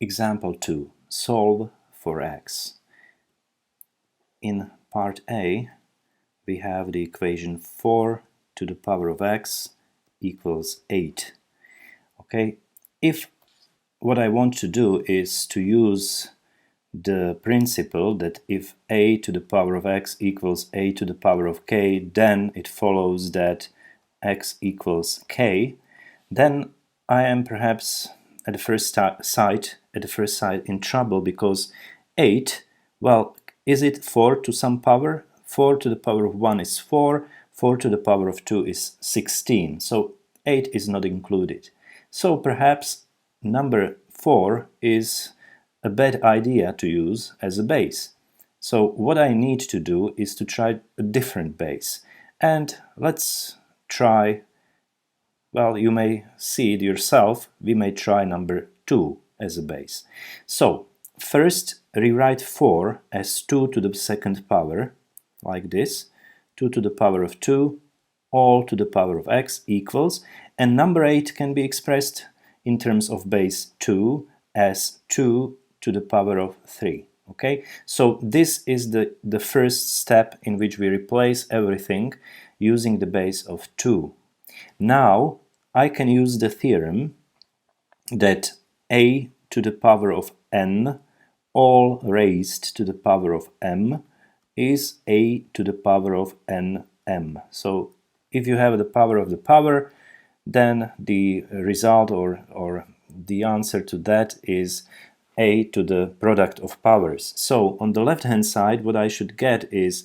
Example 2. Solve for x. In part A, we have the equation 4 to the power of x equals 8. Okay, if what I want to do is to use the principle that if a to the power of x equals a to the power of k, then it follows that x equals k, then I am perhaps at the first sight in trouble, because 8, well, is it 4 to some power? 4 to the power of 1 is 4, 4 to the power of 2 is 16, so 8 is not included. So perhaps number 4 is a bad idea to use as a base. So what I need to do is to try a different base. And let's try, well, you may see it yourself, we may try number 2 as a base. So first rewrite 4 as 2 to the second power, like this, 2 to the power of 2, all to the power of x equals, and number 8 can be expressed in terms of base 2 as 2 to the power of 3. Okay, so this is the first step in which we replace everything using the base of 2. Now I can use the theorem that a to the power of n all raised to the power of m is a to the power of nm. So if you have the power of the power, then the result or the answer to that is a to the product of powers. So on the left hand side, what I should get is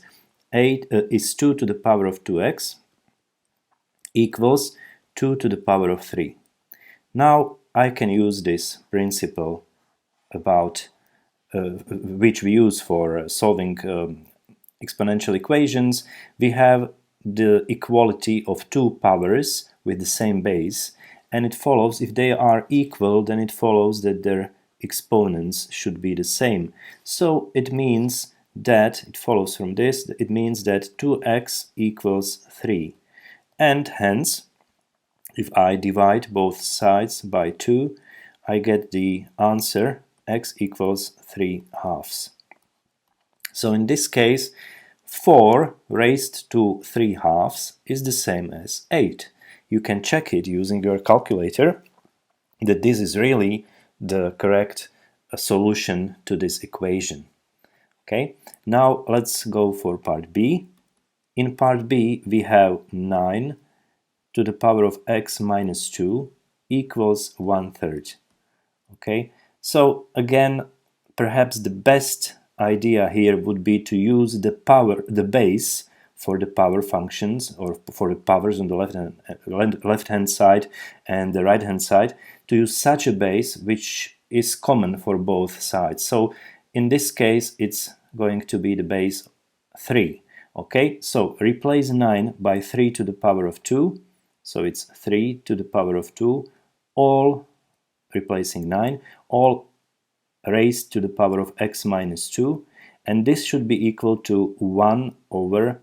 2 to the power of 2x equals 2 to the power of 3. Now I can use this principle about which we use for solving exponential equations. We have the equality of two powers with the same base, and it follows, if they are equal, then it follows that their exponents should be the same. So it means that, it follows from this, it means that 2x equals 3. And hence, if I divide both sides by 2, I get the answer x equals 3/2. So in this case, 4 raised to 3/2 is the same as 8. You can check it using your calculator that this is really the correct solution to this equation. Okay, now let's go for part B. In part B, we have 9 to the power of x minus 2 equals 1/3. Okay, so again, perhaps the best idea here would be to use the base for the power functions, or for the powers on the left hand side and the right hand side, to use such a base which is common for both sides. So in this case, it's going to be the base 3. Okay, so replace 9 by 3 to the power of 2. So it's 3 to the power of 2, all replacing 9, all raised to the power of x minus 2, and this should be equal to 1 over,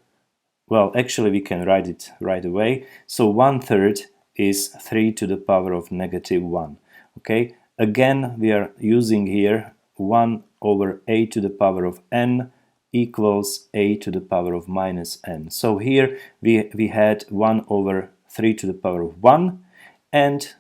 well, actually we can write it right away. So 1/3 is 3 to the power of -1. Okay, again we are using here 1 over a to the power of n equals a to the power of -n. So here we had 1 over 3 to the power of 1, and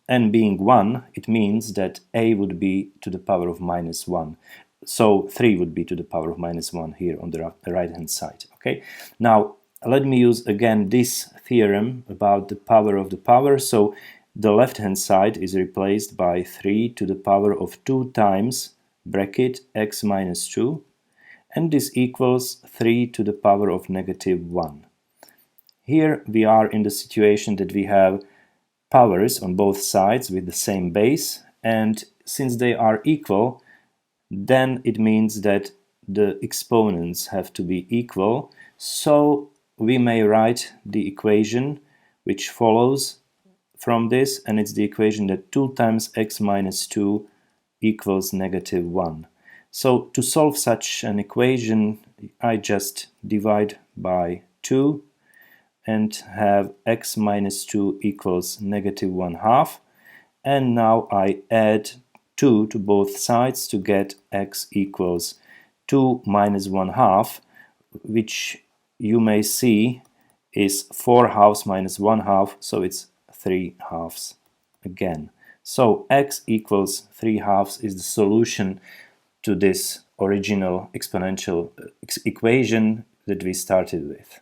n being 1, it means that a would be to the power of -1. So 3 would be to the power of -1 here on the right hand side. Okay, now let me use again this theorem about the power of the power. So the left hand side is replaced by 3 to the power of 2 times bracket x minus 2, and this equals 3 to the power of -1. Here we are in the situation that we have powers on both sides with the same base, and since they are equal, then it means that the exponents have to be equal. So we may write the equation which follows from this, and it's the equation that 2 times x minus 2 equals -1. So to solve such an equation, I just divide by 2 and have x minus 2 equals -1/2, and now I add 2 to both sides to get x equals 2 minus 1/2, which you may see is 4/2 minus 1/2, so it's 3/2 again. So x equals 3/2 is the solution to this original exponential equation that we started with.